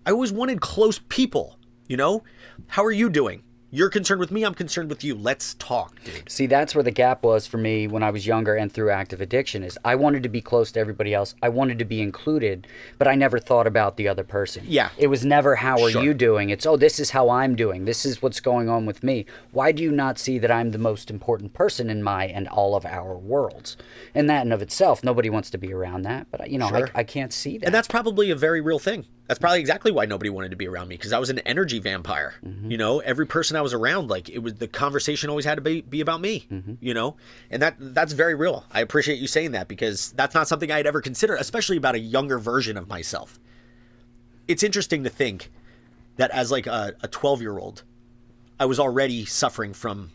I always wanted close people, How are you doing? You're concerned with me, I'm concerned with you. Let's talk, dude. See, that's where the gap was for me when I was younger and through active addiction is I wanted to be close to everybody else. I wanted to be included, but I never thought about the other person. Yeah. It was never, how are you doing? It's, this is how I'm doing. This is what's going on with me. Why do you not see that I'm the most important person in my and all of our worlds? And that in of itself, nobody wants to be around that, but I can't see that. And that's probably a very real thing. That's probably exactly why nobody wanted to be around me, because I was an energy vampire. Mm-hmm. Every person I was around, like it was, the conversation always had to be about me. Mm-hmm. And that's very real. I appreciate you saying that, because that's not something I'd ever considered, especially about a younger version of myself. It's interesting to think that as like a 12-year-old, I was already suffering from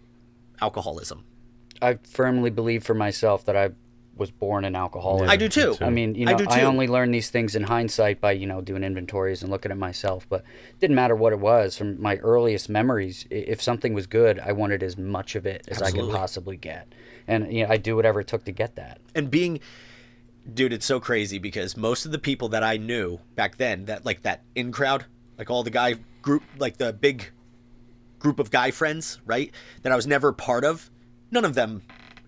alcoholism. I firmly believe for myself that I was born an alcoholic. I do too. I mean, I only learned these things in hindsight by, doing inventories and looking at myself, but it didn't matter what it was. From my earliest memories, if something was good, I wanted as much of it as I could possibly get. And, I do whatever it took to get that. And dude, it's so crazy because most of the people that I knew back then, that in crowd, like all the guy group, like the big group of guy friends, right, that I was never part of, none of them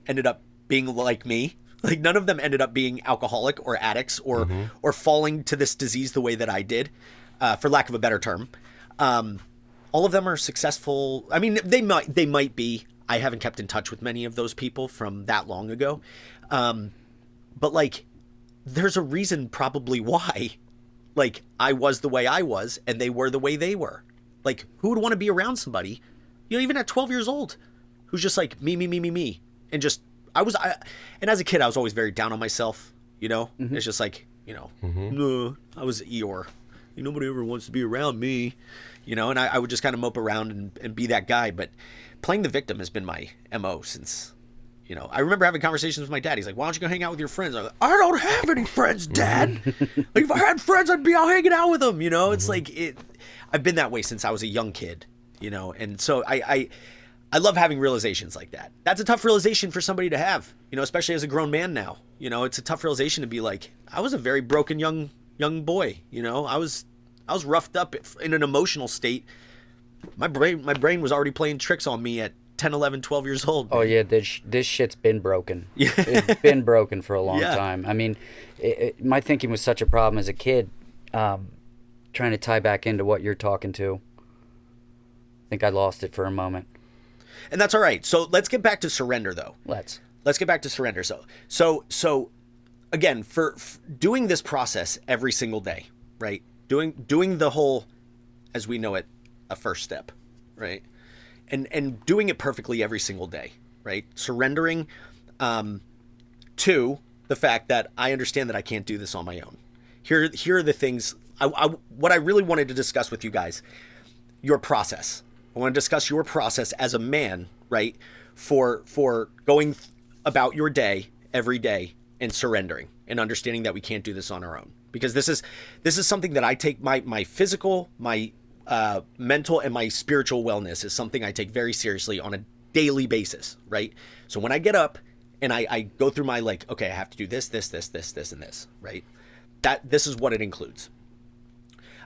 ended up being like me. Like none of them ended up being alcoholic or addicts or falling to this disease the way that I did, for lack of a better term. All of them are successful. I mean, they might be. I haven't kept in touch with many of those people from that long ago. But like, there's a reason probably why, like, I was the way I was and they were the way they were. Like, who would want to be around somebody, even at 12 years old, who's just like me, and just. And as a kid, I was always very down on myself, Mm-hmm. It's just like, no, I was Eeyore. Nobody ever wants to be around me, and I would just kind of mope around and be that guy. But playing the victim has been my MO since, I remember having conversations with my dad. He's like, why don't you go hang out with your friends? I was like, I don't have any friends, Dad. Like, if I had friends, I'd be out hanging out with them, It's like, I've been that way since I was a young kid, and so I love having realizations like that. That's a tough realization for somebody to have, especially as a grown man now. It's a tough realization to be like, I was a very broken young boy. I was roughed up in an emotional state. My brain was already playing tricks on me at 10, 11, 12 years old. Man. Oh yeah, this shit's been broken. Yeah. It's been broken for a long time. I mean, my thinking was such a problem as a kid. Trying to tie back into what you're talking to. think I lost it for a moment. And that's all right. So let's get back to surrender, though. Let's get back to surrender. So again, for doing this process every single day, right? Doing the whole, as we know it, a first step, right? And doing it perfectly every single day, right? Surrendering to the fact that I understand that I can't do this on my own. Here are the things what I really wanted to discuss with you guys. Your process. I want to discuss your process as a man, right? For going about your day every day and surrendering and understanding that we can't do this on our own. Because this is something that I take my physical, my mental, and my spiritual wellness is something I take very seriously on a daily basis, right? So when I get up and I go through my okay, I have to do this, and this, right? This is what it includes.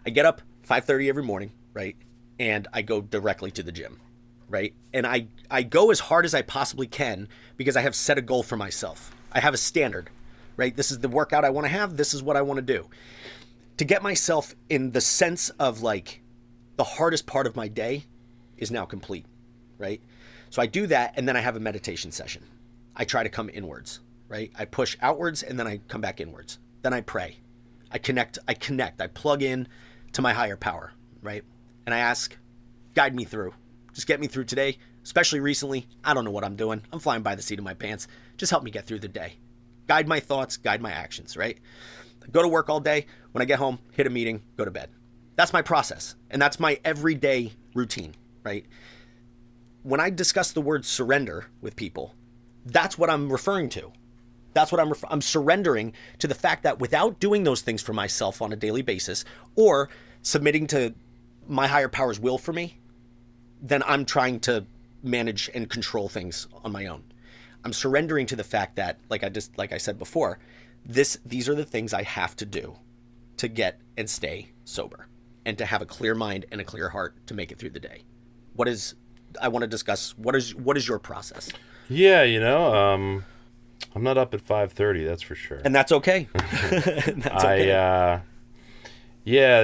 I get up 5:30 every morning, right? And I go directly to the gym, right? And I go as hard as I possibly can because I have set a goal for myself. I have a standard, right? This is the workout I want to have. This is what I want to do. To get myself in the sense of the hardest part of my day is now complete, right? So I do that, and then I have a meditation session. I try to come inwards, right? I push outwards, and then I come back inwards. Then I pray. I connect. I plug in to my higher power, right? And I ask, guide me through. Just get me through today, especially recently. I don't know what I'm doing. I'm flying by the seat of my pants. Just help me get through the day. Guide my thoughts, guide my actions, right? Go to work all day. When I get home, hit a meeting, go to bed. That's my process. And that's my everyday routine, right? When I discuss the word surrender with people, that's what I'm referring to. That's what I'm surrendering to the fact that without doing those things for myself on a daily basis or submitting to my higher power's will for me, then I'm trying to manage and control things on my own. I'm surrendering to the fact that, like I said before, these are the things I have to do to get and stay sober and to have a clear mind and a clear heart to make it through the day. I want to discuss what is your process? Yeah, I'm not up at 5:30, that's for sure. And that's okay. That's okay. Yeah,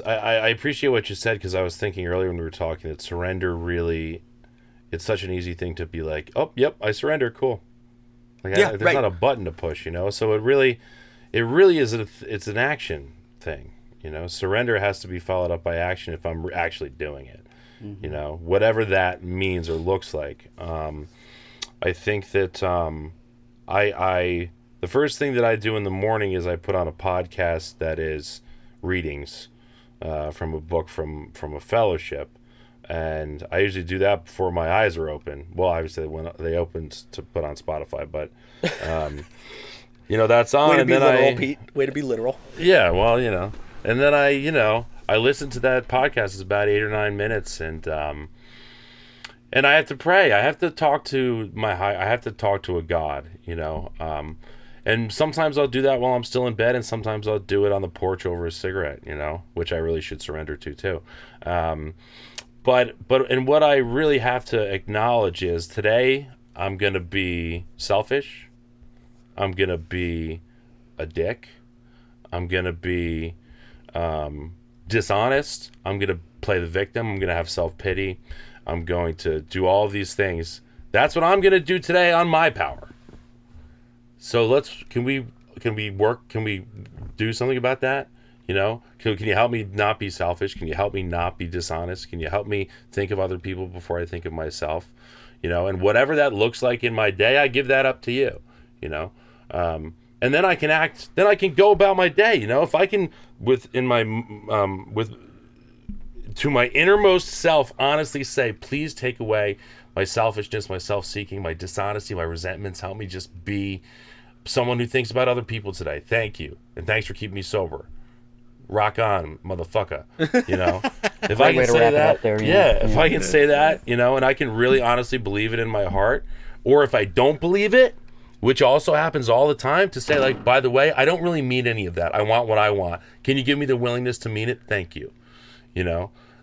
I appreciate what you said, because I was thinking earlier when we were talking that surrender really, it's such an easy thing to be like, oh, yep, I surrender, cool. There's not a button to push, So it really is, it's an action thing, Surrender has to be followed up by action if I'm actually doing it, whatever that means or looks like. I think that I the first thing that I do in the morning is I put on a podcast that is readings from a book from a fellowship, and I usually do that before my eyes are open. Well, obviously when they opened to put on Spotify, but that's on. Way to and be then literal, Pete. Way to be literal. Yeah, well, and then I listen to that podcast. It's about 8 or 9 minutes, and I have to pray. I have to talk to I have to talk to a God, and sometimes I'll do that while I'm still in bed, and sometimes I'll do it on the porch over a cigarette, which I really should surrender to too. But what I really have to acknowledge is today I'm going to be selfish. I'm going to be a dick. I'm going to be dishonest. I'm going to play the victim. I'm going to have self-pity. I'm going to do all of these things. That's what I'm going to do today on my power. So can we do something about that? Can you help me not be selfish? Can you help me not be dishonest? Can you help me think of other people before I think of myself? And whatever that looks like in my day, I give that up to you, and then I can act, then I can go about my day. If I can to my innermost self, honestly say, please take away my selfishness, my self-seeking, my dishonesty, my resentments. Help me just be someone who thinks about other people today. Thank you. And thanks for keeping me sober. Rock on, motherfucker. If I can say that, if I can say that, and I can really honestly believe it in my heart, or if I don't believe it, which also happens all the time, to say by the way, I don't really mean any of that. I want what I want. Can you give me the willingness to mean it? Thank you.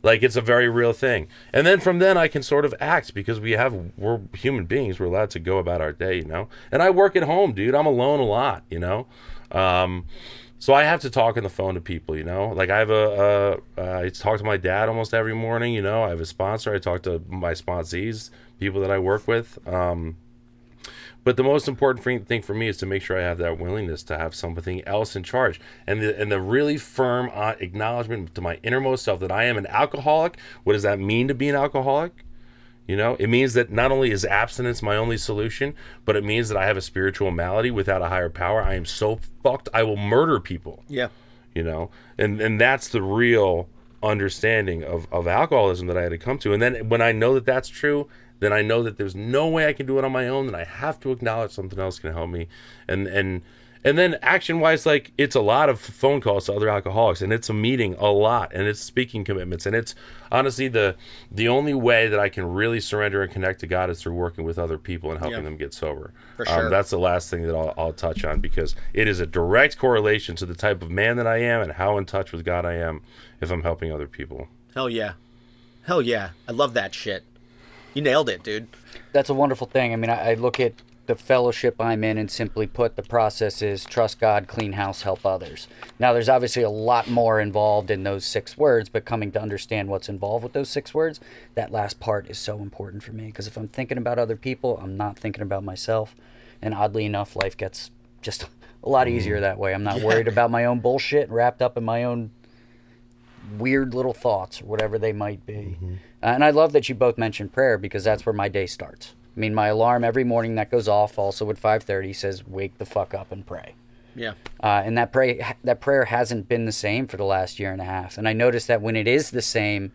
It's a very real thing. And then from then I can sort of act, because we're human beings. We're allowed to go about our day, And I work at home, dude. I'm alone a lot, So I have to talk on the phone to people, you know. Like I have I talk to my dad almost every morning, you know. I have a sponsor. I talk to my sponsees, people that I work with. But the most important thing for me is to make sure I have that willingness to have something else in charge, and the really firm acknowledgement to my innermost self that I am an alcoholic. What does that mean to be an alcoholic? You know, it means that not only is abstinence my only solution, but it means that I have a spiritual malady without a higher power. I am so fucked, I will murder people. Yeah. You know, and that's the real understanding of alcoholism that I had to come to. And then when I know that that's true, then I know that there's no way I can do it on my own, and I have to acknowledge something else can help me. And then action-wise, like, it's a lot of phone calls to other alcoholics, and it's a meeting a lot, and it's speaking commitments, and it's honestly the only way that I can really surrender and connect to God is through working with other people and helping them get sober. For sure. That's the last thing that I'll touch on, because it is a direct correlation to the type of man that I am and how in touch with God I am if I'm helping other people. Hell yeah. Hell yeah. I love that shit. You nailed it, dude. That's a wonderful thing. I mean, I look at the fellowship I'm in, and simply put, the process is trust God, clean house, help others. Now, there's obviously a lot more involved in those 6 words, but coming to understand what's involved with those 6 words, that last part is so important for me. Because if I'm thinking about other people, I'm not thinking about myself. And oddly enough, life gets just a lot easier that way. I'm not worried about my own bullshit, wrapped up in my own weird little thoughts, or whatever they might be. And I love that you both mentioned prayer, because that's where my day starts. I mean, my alarm every morning that goes off, also at 5:30, says, wake the fuck up and pray. Yeah. And that prayer hasn't been the same for the last year and a half. And I noticed that when it is the same,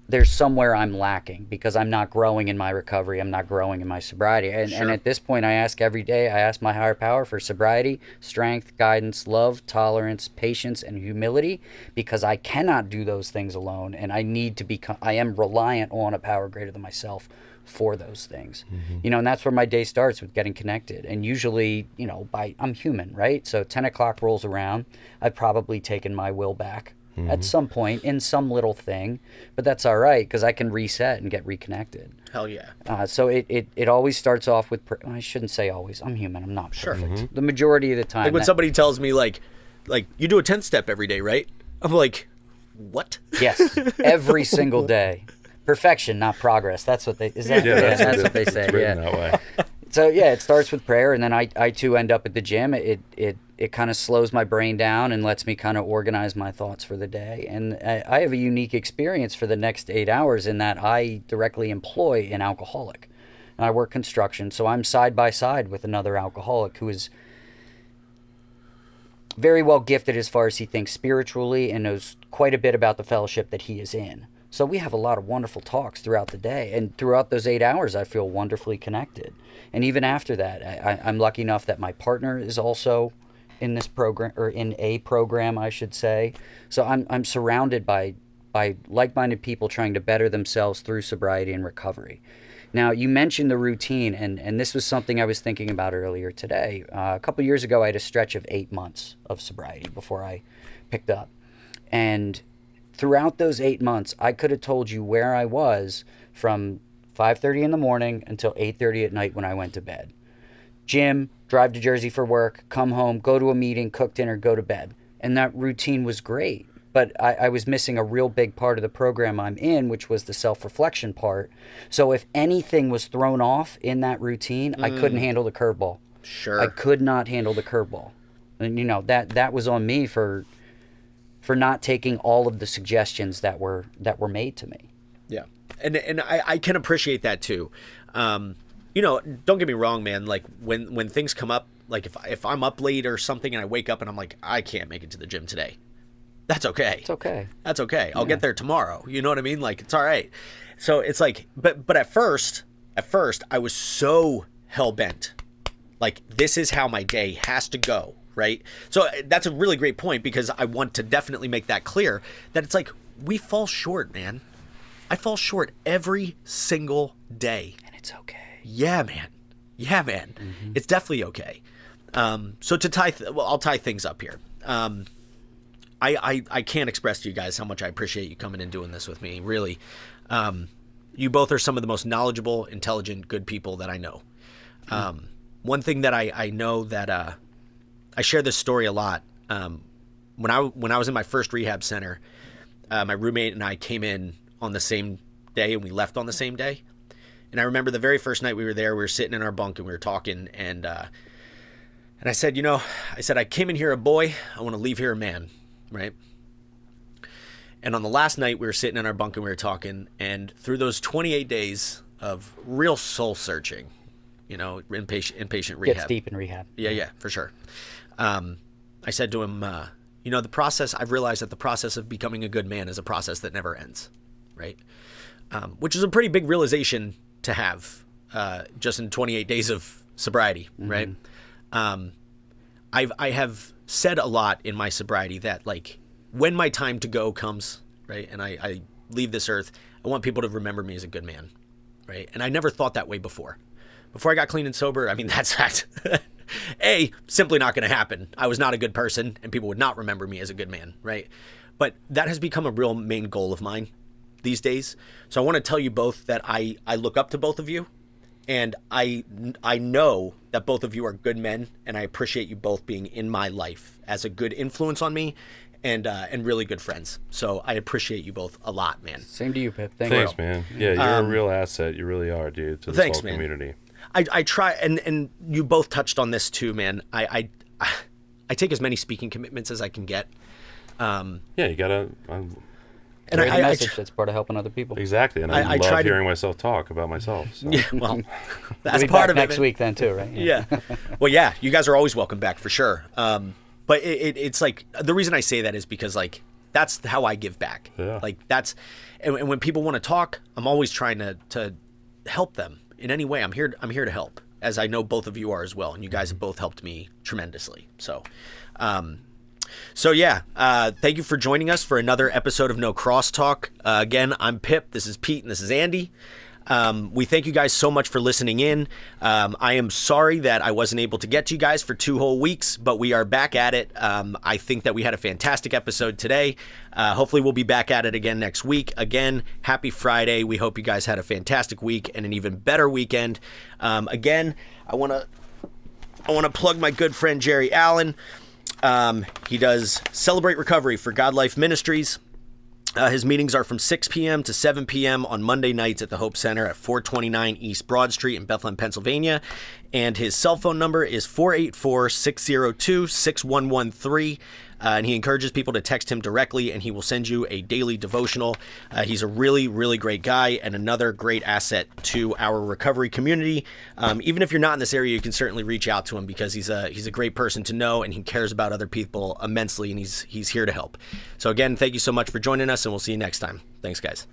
there's somewhere I'm lacking, because I'm not growing in my recovery. I'm not growing in my sobriety. And at this point, I ask every day, I ask my higher power for sobriety, strength, guidance, love, tolerance, patience, and humility, because I cannot do those things alone. And I need to become, I am reliant on a power greater than myself for those things. You know, and that's where my day starts, with getting connected. And usually, you know, I'm human, right? So 10 o'clock rolls around, I've probably taken my will back at some point in some little thing, but that's all right, because I can reset and get reconnected. Hell yeah. So it always starts off with, I shouldn't say always, I'm human, I'm not perfect. The majority of the time. Like when somebody tells me, like, you do a 10-step every day, right? I'm like, what? Yes, every single day. Perfection, not progress. That's what they, is that? Yeah, that's what they say. It's written that way. So yeah, it starts with prayer, and then I too end up at the gym. It kind of slows my brain down and lets me kind of organize my thoughts for the day. And I have a unique experience for the next 8 hours in that I directly employ an alcoholic. And I work construction, so I'm side by side with another alcoholic who is very well gifted as far as he thinks spiritually, and knows quite a bit about the fellowship that he is in. So we have a lot of wonderful talks throughout the day, and throughout those 8 hours, I feel wonderfully connected. And even after that, I'm lucky enough that my partner is also in this program, or in a program, I should say. So I'm surrounded by like-minded people trying to better themselves through sobriety and recovery. Now, you mentioned the routine, and this was something I was thinking about earlier today. A couple years ago, I had a stretch of 8 months of sobriety before I picked up. And throughout those 8 months, I could have told you where I was from 5:30 in the morning until 8:30 at night when I went to bed. Gym, drive to Jersey for work, come home, go to a meeting, cook dinner, go to bed. And that routine was great. But I was missing a real big part of the program I'm in, which was the self-reflection part. So if anything was thrown off in that routine, I couldn't handle the curveball. Sure. I could not handle the curveball. And, you know, that was on me for not taking all of the suggestions that were made to me. Yeah. And I can appreciate that too. You know, don't get me wrong, man. Like when things come up, like if I'm up late or something and I wake up and I'm like, I can't make it to the gym today. That's okay. It's okay. That's okay. I'll get there tomorrow. You know what I mean? Like, it's all right. So it's like, but at first I was so hell-bent. Like, this is how my day has to go, right? So that's a really great point, because I want to definitely make that clear, that it's like, we fall short, man. I fall short every single day. And it's okay. Yeah, man. Yeah, man. Mm-hmm. It's definitely okay. So to I'll tie things up here. I can't express to you guys how much I appreciate you coming and doing this with me. Really. You both are some of the most knowledgeable, intelligent, good people that I know. One thing that I know that I share this story a lot. when I was in my first rehab center, my roommate and I came in on the same day and we left on the same day. And I remember the very first night we were there, we were sitting in our bunk and we were talking, and I said, I came in here a boy, I want to leave here a man, right? And on the last night we were sitting in our bunk and we were talking, and through those 28 days of real soul searching, inpatient rehab. Gets deep in rehab. Yeah, for sure. I said to him, I've realized that the process of becoming a good man is a process that never ends, right? Which is a pretty big realization to have just in 28 days of sobriety, right? I have said a lot in my sobriety that, like, when my time to go comes, right, and I leave this earth, I want people to remember me as a good man, right? And I never thought that way before. Before I got clean and sober, I mean, that's simply not going to happen. I was not a good person, and people would not remember me as a good man, right? But that has become a real main goal of mine these days. So I want to tell you both that I look up to both of you, and I know that both of you are good men, and I appreciate you both being in my life as a good influence on me, and really good friends. So I appreciate you both a lot, man. Same to you, Pip. Thanks, man. Yeah, you're a real asset. You really are, dude, to this whole community. I try, and you both touched on this too, man. I take as many speaking commitments as I can get. Yeah, you gotta. And a message that's part of helping other people. Exactly, and I love hearing myself talk about myself. So. Yeah, well, that's we'll be part back of next it. week then too, right? Yeah. Well, yeah, you guys are always welcome back for sure. But it's like, the reason I say that is because, like, that's how I give back. Yeah. Like, that's, and when people want to talk, I'm always trying to help them in any way. I'm here to help, as I know both of you are as well, and you guys have both helped me tremendously. So, thank you for joining us for another episode of No Crosstalk. Again, I'm Pip, this is Pete, and this is Andy. We thank you guys so much for listening in. I am sorry that I wasn't able to get to you guys for 2 whole weeks, but we are back at it. I think that we had a fantastic episode today. Hopefully we'll be back at it again next week. Again, happy Friday. We hope you guys had a fantastic week and an even better weekend. Again, I want to plug my good friend Jerry Allen. He does Celebrate Recovery for God Life Ministries. His meetings are from 6 p.m. to 7 p.m. on Monday nights at the Hope Center at 429 East Broad Street in Bethlehem, Pennsylvania. And his cell phone number is 484-602-6113. And he encourages people to text him directly, and he will send you a daily devotional. He's a really, really great guy and another great asset to our recovery community. Even if you're not in this area, you can certainly reach out to him because he's a great person to know, and he cares about other people immensely, and he's here to help. So again, thank you so much for joining us, and we'll see you next time. Thanks, guys.